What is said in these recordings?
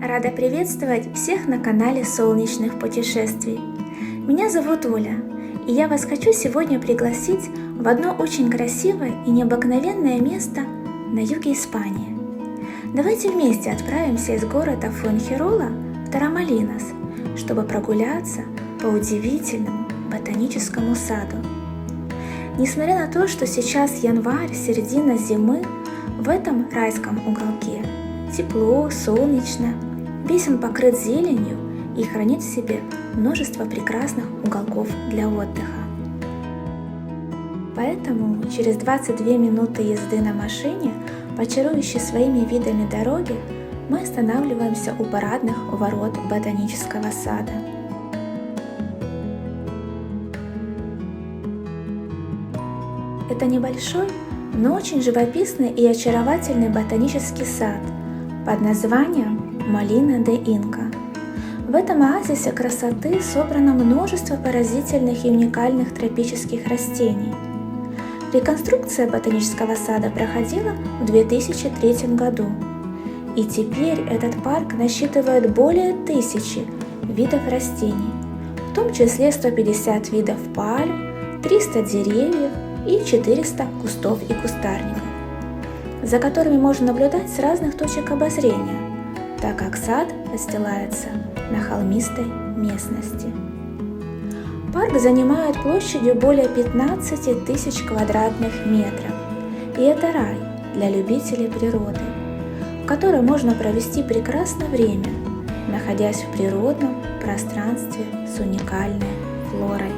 Рада приветствовать всех на канале Солнечных путешествий. Меня зовут Оля, и я вас хочу сегодня пригласить в одно очень красивое и необыкновенное место на юге Испании. Давайте вместе отправимся из города Фуэнхирола в Торемолинос, чтобы прогуляться по удивительному ботаническому саду. Несмотря на то, что сейчас январь, середина зимы, в этом райском уголке тепло, солнечно, весь он покрыт зеленью и хранит в себе множество прекрасных уголков для отдыха. Поэтому через 22 минуты езды на машине, по чарующей своими видами дороги, мы останавливаемся у парадных ворот ботанического сада. Это небольшой, но очень живописный и очаровательный ботанический сад под названием Молина де Инка. В этом оазисе красоты собрано множество поразительных и уникальных тропических растений. Реконструкция ботанического сада проходила в 2003 году, и теперь этот парк насчитывает более 1000 видов растений, в том числе 150 видов пальм, 300 деревьев и 400 кустов и кустарников, за которыми можно наблюдать с разных точек обозрения, так как сад расстилается на холмистой местности. Парк занимает площадью более 15 тысяч квадратных метров, и это рай для любителей природы, в котором можно провести прекрасное время, находясь в природном пространстве с уникальной флорой.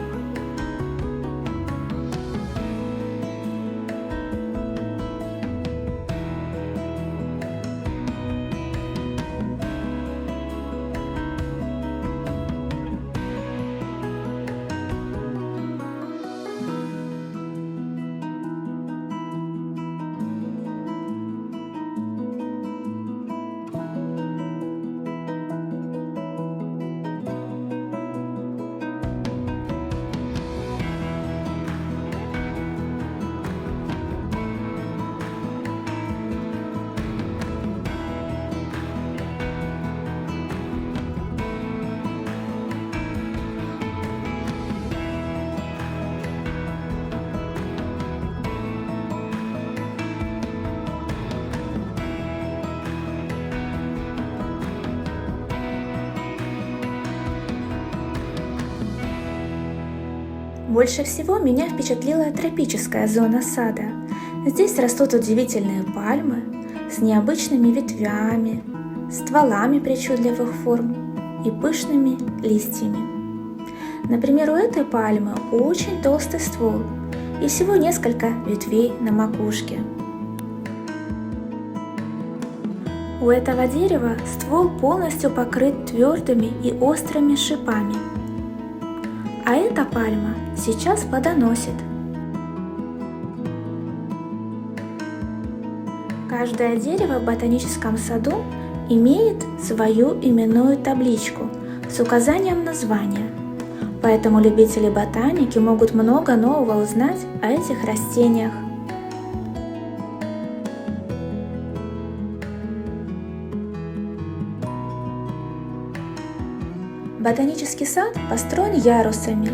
Больше всего меня впечатлила тропическая зона сада. Здесь растут удивительные пальмы с необычными ветвями, стволами причудливых форм и пышными листьями. Например, у этой пальмы очень толстый ствол и всего несколько ветвей на макушке. У этого дерева ствол полностью покрыт твердыми и острыми шипами. А эта пальма сейчас плодоносит. Каждое дерево в ботаническом саду имеет свою именную табличку с указанием названия, поэтому любители ботаники могут много нового узнать о этих растениях. Ботанический сад построен ярусами,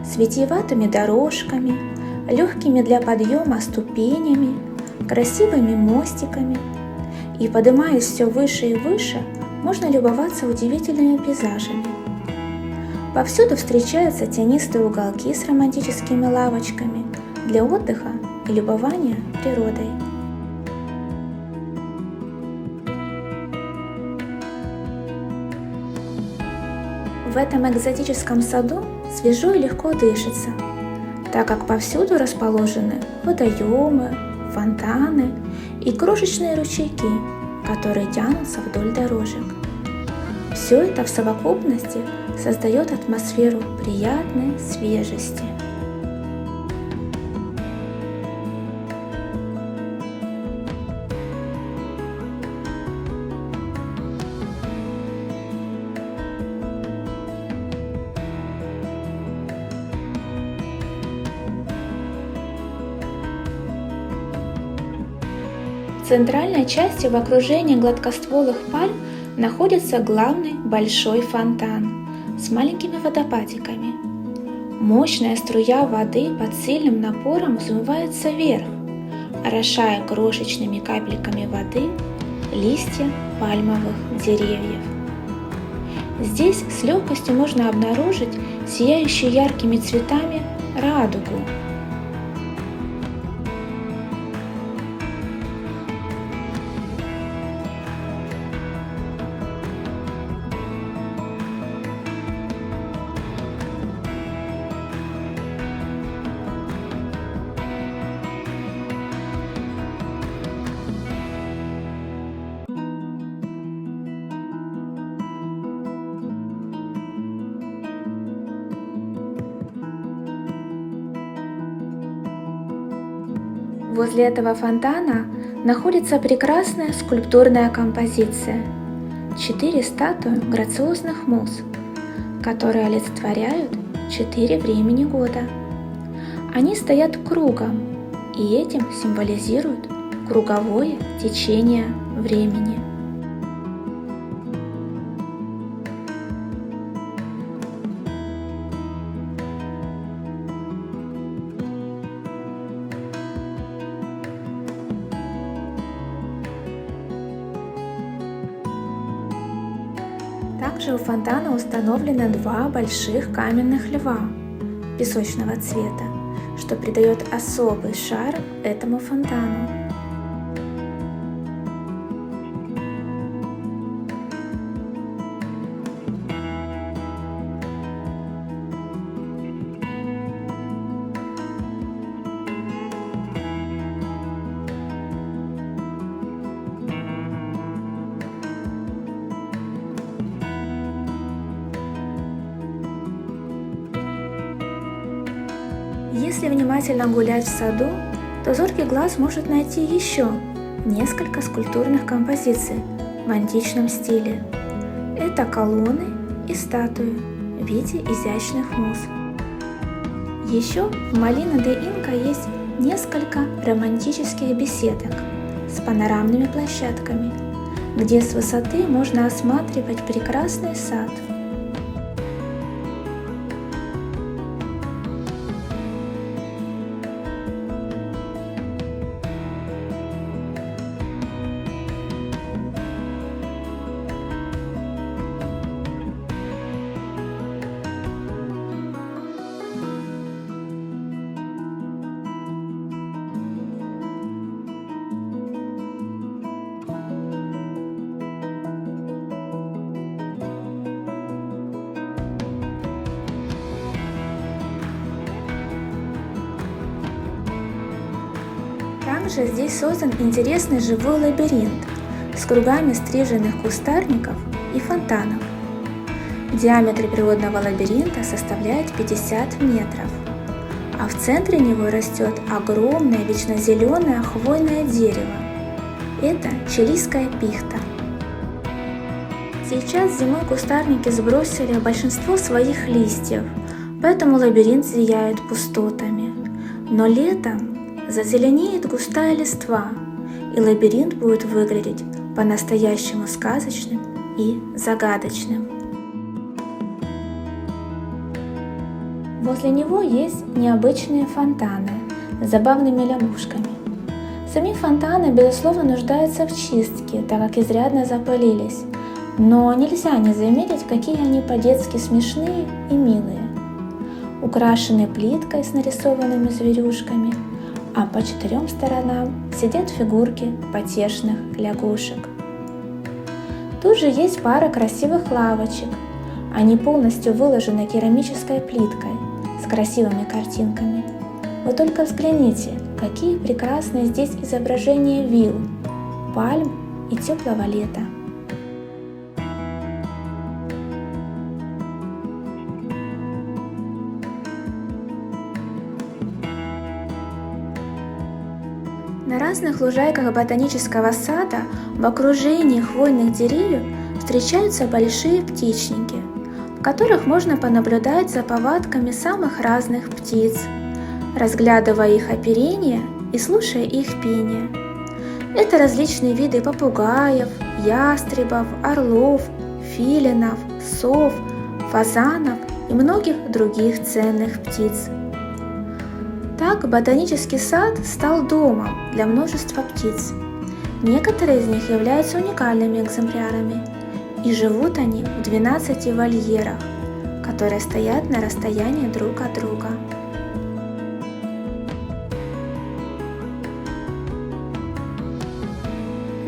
с витиеватыми дорожками, легкими для подъема ступенями, красивыми мостиками. И, поднимаясь все выше и выше, можно любоваться удивительными пейзажами. Повсюду встречаются тенистые уголки с романтическими лавочками для отдыха и любования природой. В этом экзотическом саду свежо и легко дышится, так как повсюду расположены водоемы, фонтаны и крошечные ручейки, которые тянутся вдоль дорожек. Все это в совокупности создает атмосферу приятной свежести. В центральной части в окружении гладкостволых пальм находится главный большой фонтан с маленькими водопадиками. Мощная струя воды под сильным напором взмывается вверх, орошая крошечными капельками воды листья пальмовых деревьев. Здесь с легкостью можно обнаружить сияющую яркими цветами радугу. Возле этого фонтана находится прекрасная скульптурная композиция – 4 статуи грациозных муз, которые олицетворяют 4 времени года. Они стоят кругом, и этим символизируют круговое течение времени. Также у фонтана установлены 2 больших каменных льва песочного цвета, что придает особый шарм этому фонтану. Если внимательно гулять в саду, то зоркий глаз может найти еще несколько скульптурных композиций в античном стиле. Это колонны и статуи в виде изящных муз. Еще в Молина де Инка есть несколько романтических беседок с панорамными площадками, где с высоты можно осматривать прекрасный сад. Также здесь создан интересный живой лабиринт с кругами стриженных кустарников и фонтанов. Диаметр природного лабиринта составляет 50 метров, а в центре него растет огромное вечнозеленое хвойное дерево. Это чилийская пихта. Сейчас зимой кустарники сбросили большинство своих листьев, поэтому лабиринт зияет пустотами. Но летом зазеленеет густая листва, и лабиринт будет выглядеть по-настоящему сказочным и загадочным. Возле него есть необычные фонтаны с забавными лягушками. Сами фонтаны, безусловно, нуждаются в чистке, так как изрядно запылились, но нельзя не заметить, какие они по-детски смешные и милые. Украшены плиткой с нарисованными зверюшками, а по 4 сторонам сидят фигурки потешных лягушек. Тут же есть пара красивых лавочек. Они полностью выложены керамической плиткой с красивыми картинками. Вы только взгляните, какие прекрасные здесь изображения вилл, пальм и теплого лета. На разных лужайках ботанического сада в окружении хвойных деревьев встречаются большие птичники, в которых можно понаблюдать за повадками самых разных птиц, разглядывая их оперение и слушая их пение. Это различные виды попугаев, ястребов, орлов, филинов, сов, фазанов и многих других ценных птиц. Так ботанический сад стал домом для множества птиц. Некоторые из них являются уникальными экземплярами, и живут они в 12 вольерах, которые стоят на расстоянии друг от друга.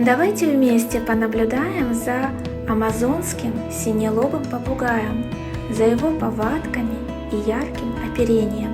Давайте вместе понаблюдаем за амазонским синелобым попугаем, за его повадками и ярким оперением.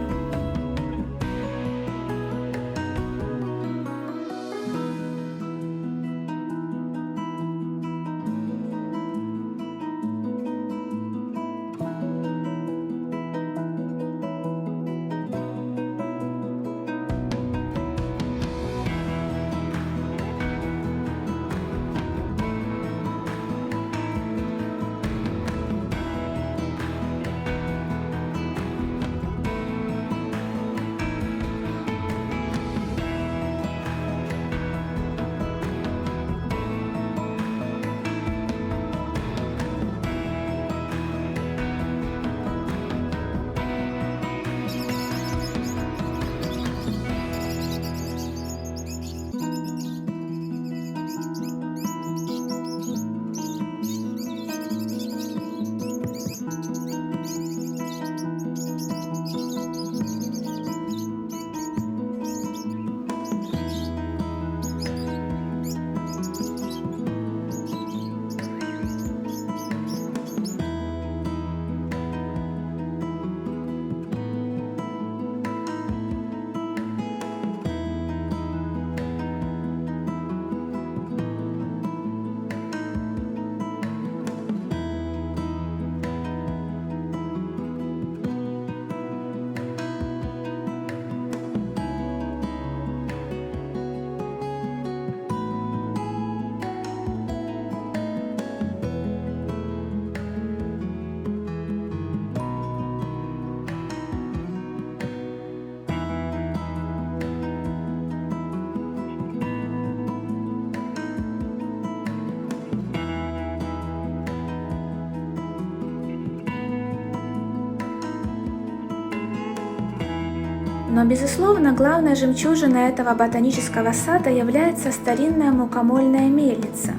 Но, безусловно, главной жемчужиной этого ботанического сада является старинная мукомольная мельница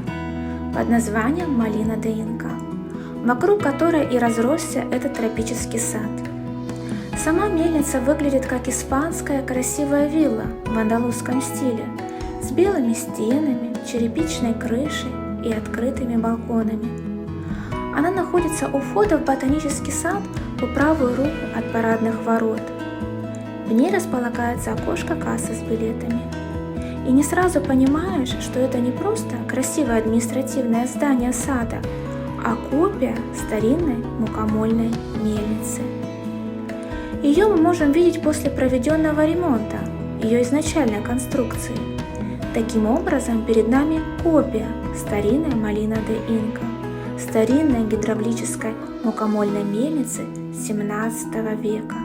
под названием Молина де Инка, вокруг которой и разросся этот тропический сад. Сама мельница выглядит как испанская красивая вилла в андалузском стиле с белыми стенами, черепичной крышей и открытыми балконами. Она находится у входа в ботанический сад по правую руку от парадных ворот. В ней располагается окошко-касса с билетами. И не сразу понимаешь, что это не просто красивое административное здание сада, а копия старинной мукомольной мельницы. Ее мы можем видеть после проведенного ремонта, ее изначальной конструкции. Таким образом, перед нами копия старинной Молина де Инка, старинной гидравлической мукомольной мельницы XVII века.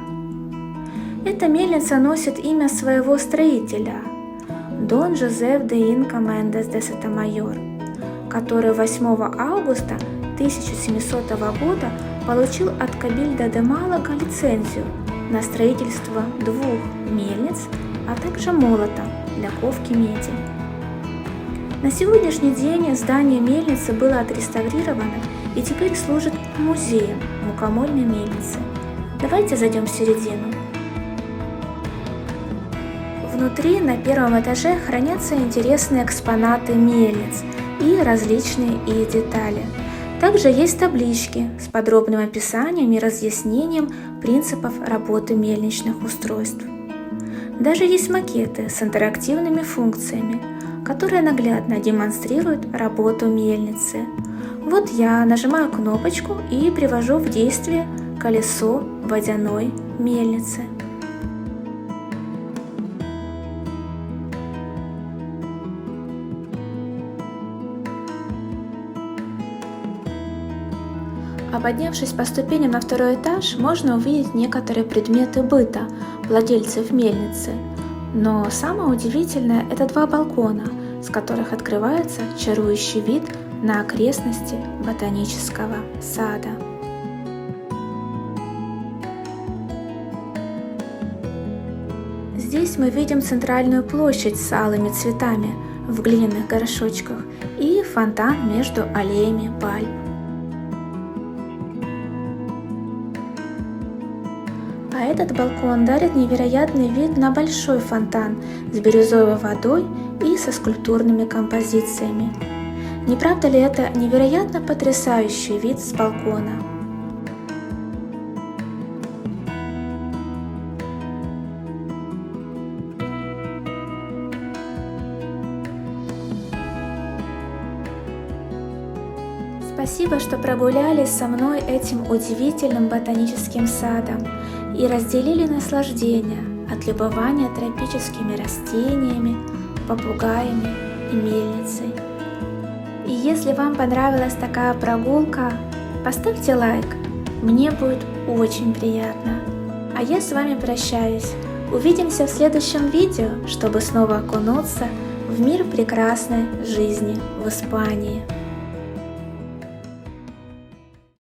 Эта мельница носит имя своего строителя – Дон Жозеф де Инка Мендес де Сотомайор, который 8 августа 1700 года получил от Кабильдо де Малага лицензию на строительство 2 мельниц, а также молота для ковки меди. На сегодняшний день здание мельницы было отреставрировано и теперь служит музеем мукомольной мельницы. Давайте зайдем в середину. Внутри на первом этаже хранятся интересные экспонаты мельниц и различные их детали. Также есть таблички с подробным описанием и разъяснением принципов работы мельничных устройств. Даже есть макеты с интерактивными функциями, которые наглядно демонстрируют работу мельницы. Вот я нажимаю кнопочку и привожу в действие колесо водяной мельницы. А поднявшись по ступеням на второй этаж, можно увидеть некоторые предметы быта владельцев мельницы. Но самое удивительное – это 2 балкона с которых открывается чарующий вид на окрестности ботанического сада. Здесь мы видим центральную площадь с алыми цветами в глиняных горшочках и фонтан между аллеями пальм. А этот балкон дарит невероятный вид на большой фонтан с бирюзовой водой и со скульптурными композициями. Не правда ли это невероятно потрясающий вид с балкона? Спасибо, что прогулялись со мной этим удивительным ботаническим садом и разделили наслаждение от любования тропическими растениями, попугаями и мельницей. И если вам понравилась такая прогулка, поставьте лайк, мне будет очень приятно. А я с вами прощаюсь. Увидимся в следующем видео, чтобы снова окунуться в мир прекрасной жизни в Испании.